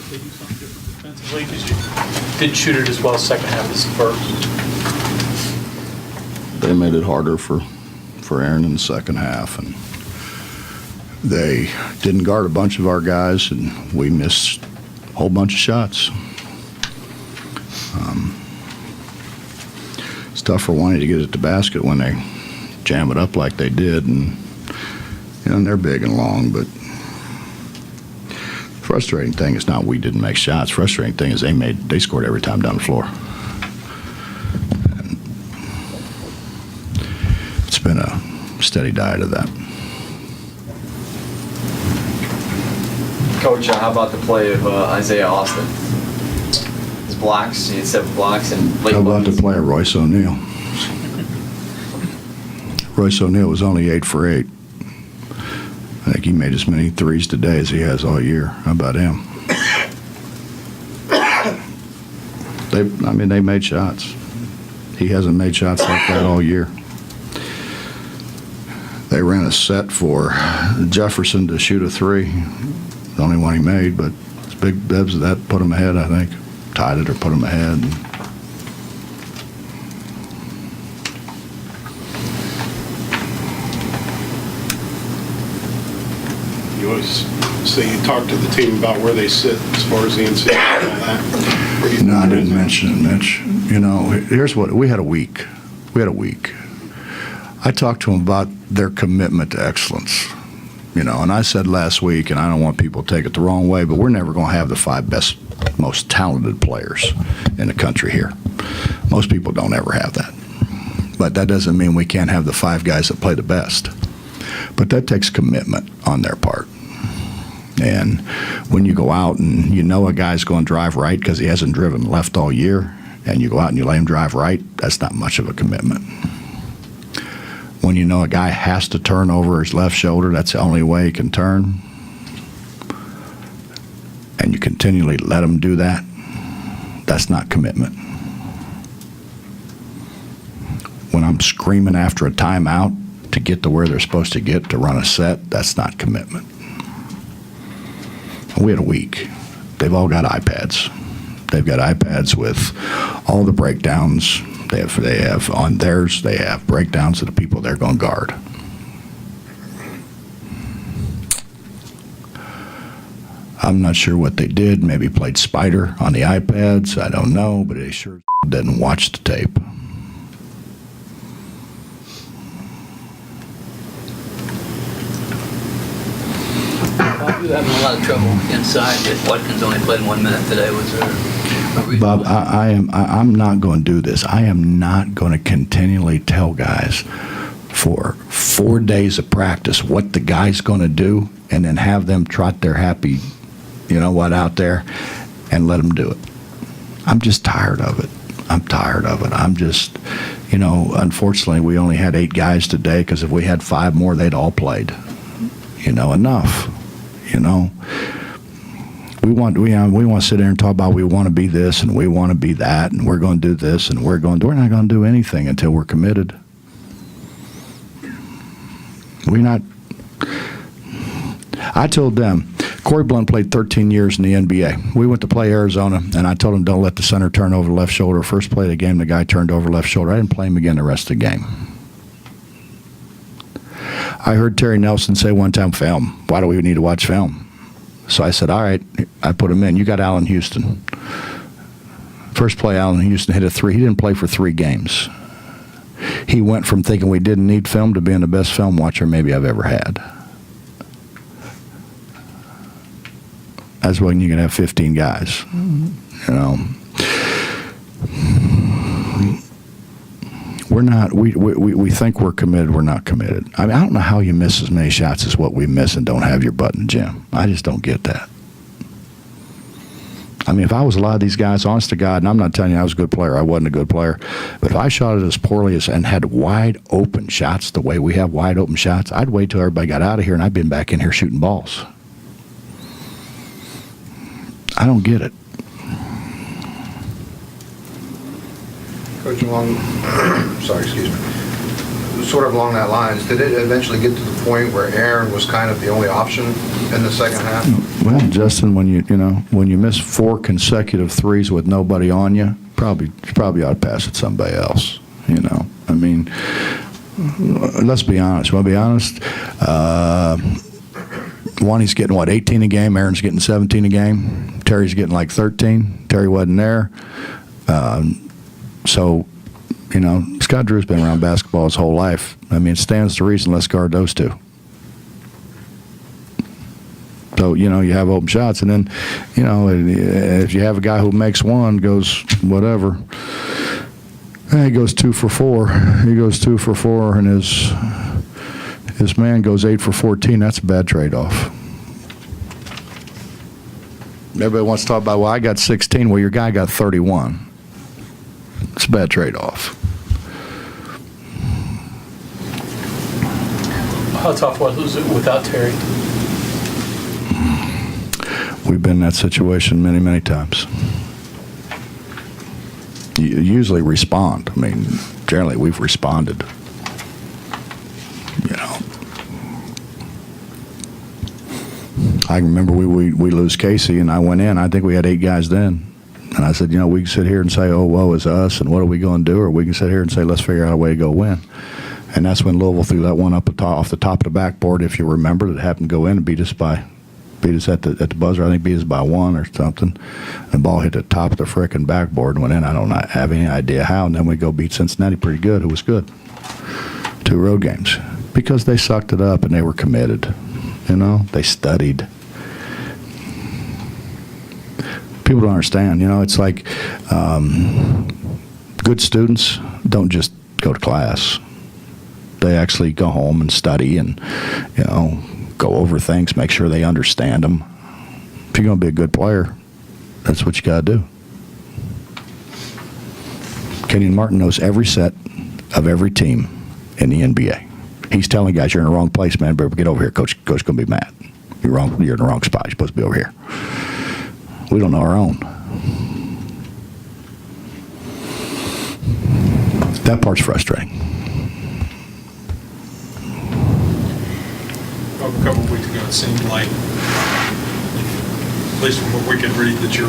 they do something different defensively? Because you didn't shoot it as well second half as the first. They made it harder for Aaron in the second half, and they didn't guard a bunch of our guys, and we missed a whole bunch of shots. It's tough for Wayne to get at the basket when they jam it up like they did, and they're big and long, but frustrating thing is not we didn't make shots. Frustrating thing is they scored every time down the floor. And it's been a steady diet of that. Coach, how about the play of Isaiah Austin? His blocks, he had 7 blocks and late How about the buckets. play of Royce O'Neal? Royce O'Neal was only 8 for 8. I think he made as many threes today as he has all year. How about him? They made shots. He hasn't made shots like that all year. They ran a set for Jefferson to shoot a 3. The only one he made, but it's big Debs that put him ahead, I think. Tied it or put him ahead. You always say you talk to the team about where they sit as far as the NCAA and all that. Where do you No, I think didn't it is? mention it, Mitch. Here's what we had a week. I talked to them about their commitment to excellence. And I said last week, and I don't want people to take it the wrong way, but we're never going to have the 5 best, most talented players in the country here. Most people don't ever have that. But that doesn't mean we can't have the 5 guys that play the best. But that takes commitment on their part. And when you go out and a guy's going to drive right because he hasn't driven left all year, and you go out and you let him drive right, that's not much of a commitment. When a guy has to turn over his left shoulder, that's the only way he can turn, and you continually let him do that, that's not commitment. When I'm screaming after a timeout to get to where they're supposed to get to run a set, that's not commitment. We had a week. They've all got iPads. They've got iPads with all the breakdowns. They have on theirs, they have breakdowns of the people they're going to guard. I'm not sure what they did. Maybe played Spider on the iPads. I don't know, but they sure didn't watch the tape. Bob, you're having a lot of trouble inside. If Watkins only played 1 minute today, was there a reason? Bob, I'm not going to do this. I am not going to continually tell guys for 4 days of practice what the guy's going to do and then have them trot their happy, out there and let them do it. I'm just tired of it. I'm just, unfortunately, we only had 8 guys today because if we had 5 more, they'd all played. Enough. We want to sit there and talk about we want to be this and we want to be that and we're going to do this and we're not going to do anything until we're committed. I told them, Corey Blunt played 13 years in the NBA. We went to play Arizona, and I told him don't let the center turn over the left shoulder. First play of the game, the guy turned over left shoulder. I didn't play him again the rest of the game. I heard Terry Nelson say one time, film. Why do we need to watch film? So I said, all right, I put him in. You got Allen Houston. First play, Allen Houston hit a 3. He didn't play for 3 games. He went from thinking we didn't need film to being the best film watcher maybe I've ever had. That's when you can have 15 guys, We're not. We think we're committed. We're not committed. I don't know how you miss as many shots as what we miss and don't have your butt in the gym. I just don't get that. If I was a lot of these guys, honest to God, and I'm not telling you I was a good player. I wasn't a good player. But if I shot it as poorly as and had wide open shots the way we have wide open shots, I'd wait till everybody got out of here and I'd been back in here shooting balls. I don't get it. Coach Long, sorry, excuse me. sort of along that lines, did it eventually get to the point where Aaron was kind of the only option in the second half? Well, Justin, when you miss 4 consecutive threes with nobody on you, probably ought to pass it to somebody else. I mean, let's be honest. Want to be honest? Wani's getting, 18 a game? Aaron's getting 17 a game. Terry's getting like 13. Terry wasn't there. So, Scott Drew's been around basketball his whole life. I mean, it stands to reason, let's guard those 2. So, you have open shots. And then, if you have a guy who makes 1, goes whatever, he goes 2 for 4. He goes 2 for 4, and his man goes 8 for 14. That's a bad trade-off. Everybody wants to talk about, well, I got 16. Well, your guy got 31. It's a bad trade-off. How tough was it without Terry? We've been in that situation many, many times. You usually respond. I mean, generally we've responded. I remember we lose Casey, and I went in. I think we had 8 guys then. And I said, we can sit here and say, oh, woe is us, and what are we going to do? Or we can sit here and say, let's figure out a way to go win. And that's when Louisville threw that one up off the top of the backboard, if you remember, that happened to go in and beat us at the buzzer. I think beat us by 1 or something. And the ball hit the top of the frickin' backboard and went in. I don't have any idea how. And then we go beat Cincinnati pretty good, who was good. 2 road games. Because they sucked it up and they were committed. They studied. People don't understand. It's like good students don't just go to class. They actually go home and study and, go over things, make sure they understand them. If you're going to be a good player, that's what you got to do. Kenyon Martin knows every set of every team in the NBA. He's telling guys, you're in the wrong place, man. Better get over here. Coach going to be mad. You're wrong. You're in the wrong spot. You're supposed to be over here. We don't know our own. That part's frustrating. A couple of weeks ago, it seemed like, at least from what we could read, that you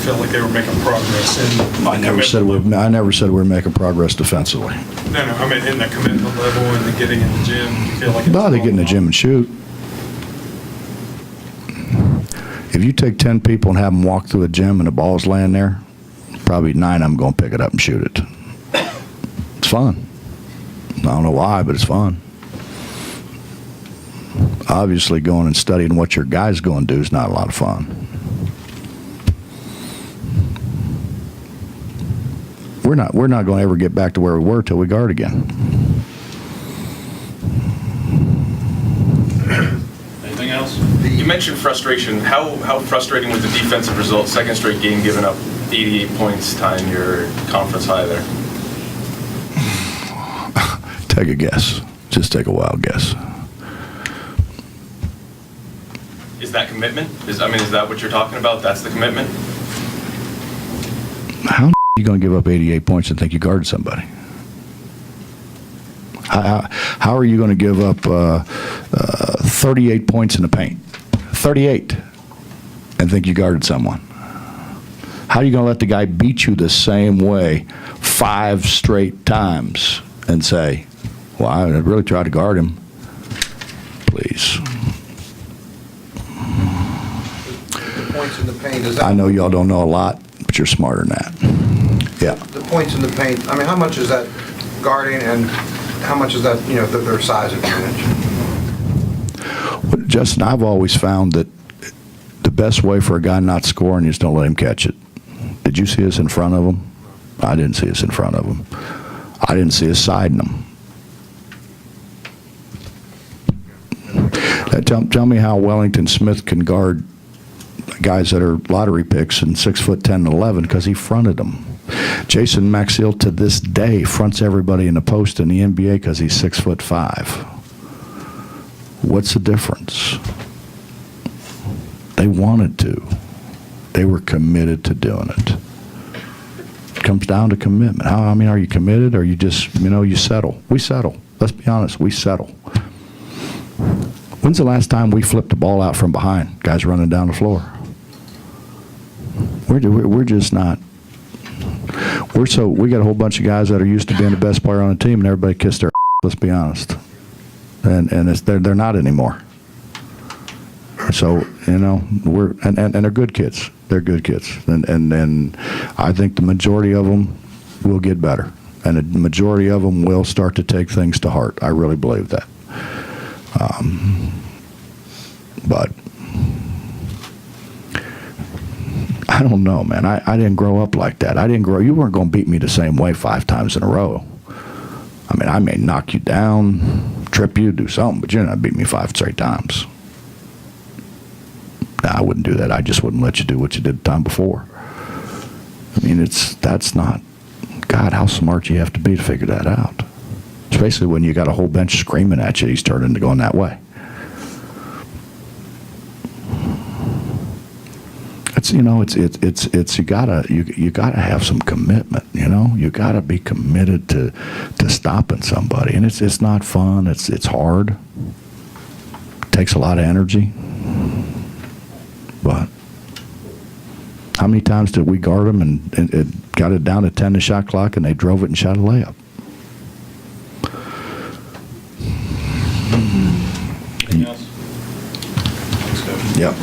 felt like they were making progress. I never said we were making progress defensively. No, I mean in the commitment level and the getting in the gym. You feel like No, they get in the gym and shoot. If you take 10 people and have them walk through a gym and the ball's laying there, probably 9 of them going to pick it up and shoot it. It's fun. I don't know why, but it's fun. Obviously, going and studying what your guy's going to do is not a lot of fun. We're not going to ever get back to where we were till we guard again. Anything else? You mentioned frustration. How frustrating was the defensive result? Second straight game, giving up 88 points, tying your conference high there. Take a guess. Just take a wild guess. Is that commitment? Is that what you're talking about? That's the commitment? How are you going to give up 88 points and think you guarded somebody? How are you going to give up 38 points in the paint? 38, and think you guarded someone? How are you going to let the guy beat you the same way 5 straight times and say, well, I really tried to guard him? Please. The points in the paint, is that... I know y'all don't know a lot, but you're smarter than that. Yeah. The points in the paint, how much is that guarding and how much is that, their size advantage? Well, Justin, I've always found that the best way for a guy not scoring is don't let him catch it. Did you see us in front of him? I didn't see us in front of him. I didn't see us siding him. Tell me how Wellington Smith can guard guys that are lottery picks and 6'10" and 11 because he fronted them. Jason Maxill to this day fronts everybody in the post in the NBA because he's 6'5". What's the difference? They wanted to. They were committed to doing it. It comes down to commitment. Are you committed or you just, you settle? We settle. Let's be honest, we settle. When's the last time we flipped the ball out from behind? Guys running down the floor. We're just not. We got a whole bunch of guys that are used to being the best player on the team, and everybody kissed their. Let's be honest, and they're not anymore. So and they're good kids. They're good kids, and I think the majority of them will get better, and the majority of them will start to take things to heart. I really believe that. But I don't know, man. I didn't grow up like that. You weren't going to beat me the same way 5 times in a row. I mean, I may knock you down, trip you, do something, but you're not beat me 5 straight times. Nah, I wouldn't do that. I just wouldn't let you do what you did the time before. I mean, that's not, God, how smart you have to be to figure that out. Especially when you got a whole bench screaming at you, he's turning to going that way. It's you gotta have some commitment. You gotta be committed to stopping somebody, and it's not fun. It's hard. It takes a lot of energy. But how many times did we guard them and it got it down to 10 the shot clock, and they drove it and shot a layup? Anything else? Yep.